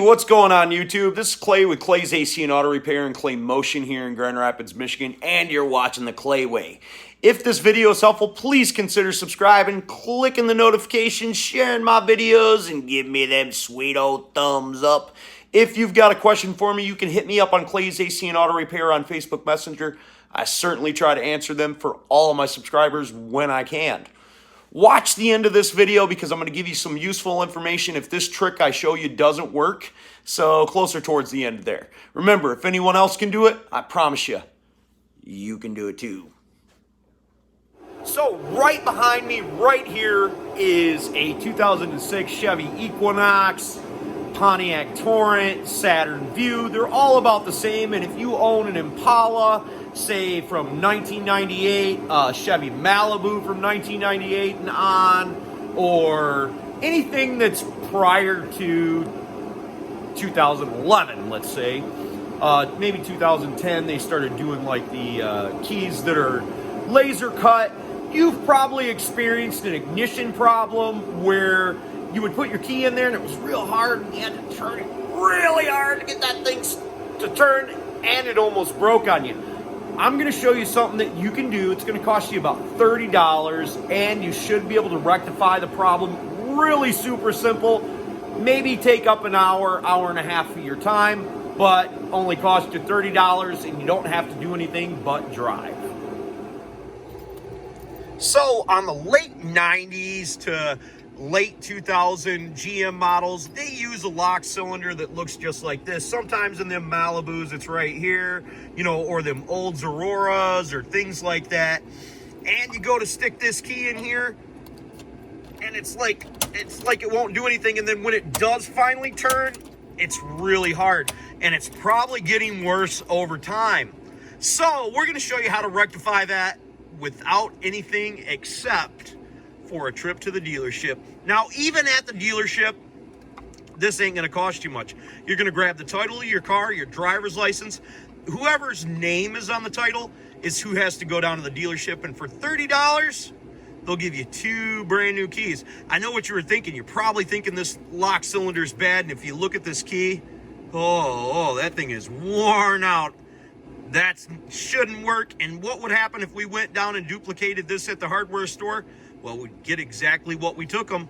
What's going on YouTube? This is Clay with Clay's AC and Auto Repair and Clay Motion here in Grand Rapids, Michigan, and you're watching the Clay Way. If this video is helpful, please consider subscribing, clicking the notifications, sharing my videos, and give me them sweet old thumbs up. If you've got a question for me, you can hit me up on Clay's AC and Auto Repair on Facebook Messenger. I certainly try to answer them for all of my subscribers when I can. Watch the end of this video because I'm going to give you some useful information if this trick I show you doesn't work. So closer towards the end there. Remember, if anyone else can do it, I promise you, you can do it too. So right behind me, right here, is a 2006 Chevy Equinox, Pontiac Torrent, Saturn View. They're all about the same, and if you own an Impala, say from 1998, Chevy Malibu from 1998 and on, or anything that's prior to 2011, let's say, maybe 2010, they started doing like the keys that are laser cut. You've probably experienced an ignition problem where you would put your key in there and it was real hard and you had to turn it really hard to get that thing to turn, and it almost broke on you. I'm going to show you something that you can do. It's going to cost you about $30, and you should be able to rectify the problem. Really super simple. Maybe take up an hour, hour and a half of your time, but only cost you $30, and you don't have to do anything but drive. So on the late 90s to late 2000 GM models, they use a lock cylinder that looks just like this. Sometimes in them Malibus, it's right here, you know, or them old Auroras or things like that. And you go to stick this key in here, and it's like it won't do anything. And then when it does finally turn, it's really hard, and it's probably getting worse over time. So we're going to show you how to rectify that without anything except for a trip to the dealership. Now, even at the dealership, this ain't gonna cost you much. You're gonna grab the title of your car, your driver's license. Whoever's name is on the title is who has to go down to the dealership, and for $30, they'll give you 2 brand new keys. I know what you were thinking. You're probably thinking this lock cylinder is bad, and if you look at this key, oh, that thing is worn out. That shouldn't work. And what would happen if we went down and duplicated this at the hardware store? Well, we'd get exactly what we took them,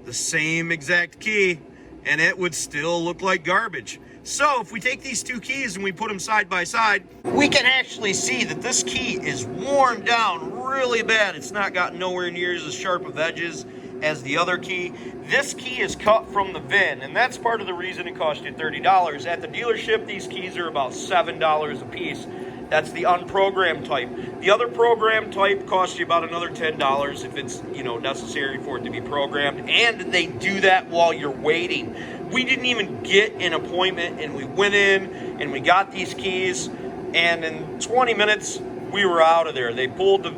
the same exact key, and it would still look like garbage. So if we take these 2 keys and we put them side by side, we can actually see that this key is worn down really bad. It's not got nowhere near as sharp of edges as the other key. This key is cut from the VIN, and that's part of the reason it cost you $30. At the dealership, these keys are about $7 a piece. That's the unprogrammed type. The other programmed type costs you about another $10 if it's, you know, necessary for it to be programmed. And they do that while you're waiting. We didn't even get an appointment, and we went in and we got these keys, and in 20 minutes we were out of there. They pulled the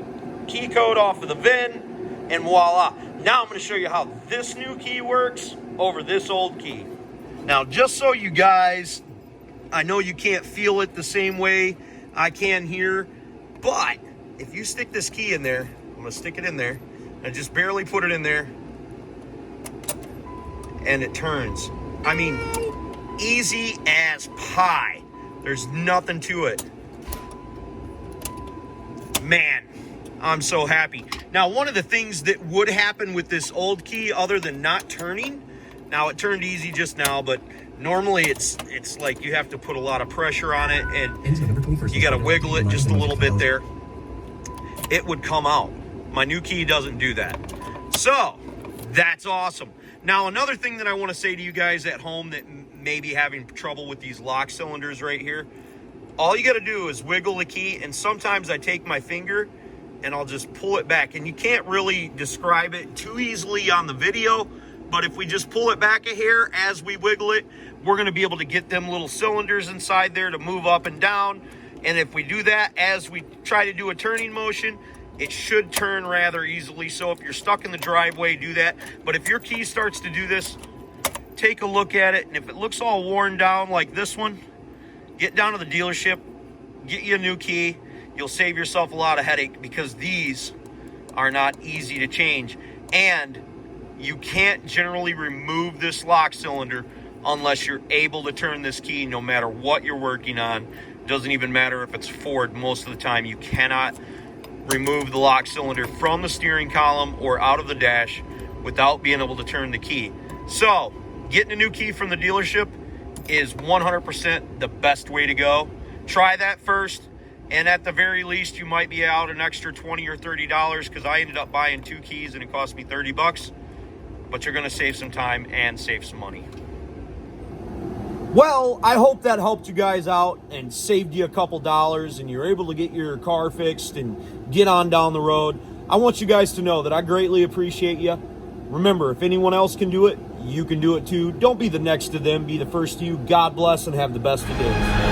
key code off of the VIN, and voila. Now I'm going to show you how this new key works over this old key. Now, just so you guys, I know you can't feel it the same way I can here, but if you stick this key in there, I'm going to stick it in there, and just barely put it in there, and it turns. I mean, easy as pie. There's nothing to it. Man, I'm so happy. Now, one of the things that would happen with this old key, other than not turning, now it turned easy just now, but normally it's like you have to put a lot of pressure on it, and you got to wiggle it just a little bit there. It would come out. My new key doesn't do that. So that's awesome. Now, another thing that I want to say to you guys at home that may be having trouble with these lock cylinders right here, all you got to do is wiggle the key, and sometimes I take my finger and I'll just pull it back, and you can't really describe it too easily on the video, but if we just pull it back a hair as we wiggle it, we're going to be able to get them little cylinders inside there to move up and down. And if we do that as we try to do a turning motion, it should turn rather easily. So if you're stuck in the driveway, do that. But if your key starts to do this, take a look at it, and if it looks all worn down like this one, get down to the dealership, get you a new key. You'll save yourself a lot of headache, because these are not easy to change. And you can't generally remove this lock cylinder unless you're able to turn this key no matter what you're working on. It doesn't even matter if it's forward. Most of the time you cannot remove the lock cylinder from the steering column or out of the dash without being able to turn the key. So getting a new key from the dealership is 100% the best way to go. Try that first, and at the very least you might be out an extra $20 or $30, because I ended up buying 2 keys and it cost me $30, but you're going to save some time and save some money. Well, I hope that helped you guys out and saved you a couple dollars, and you're able to get your car fixed and get on down the road. I want you guys to know that I greatly appreciate you. Remember, if anyone else can do it, you can do it too. Don't be the next to them. Be the first to you. God bless, and have the best of days.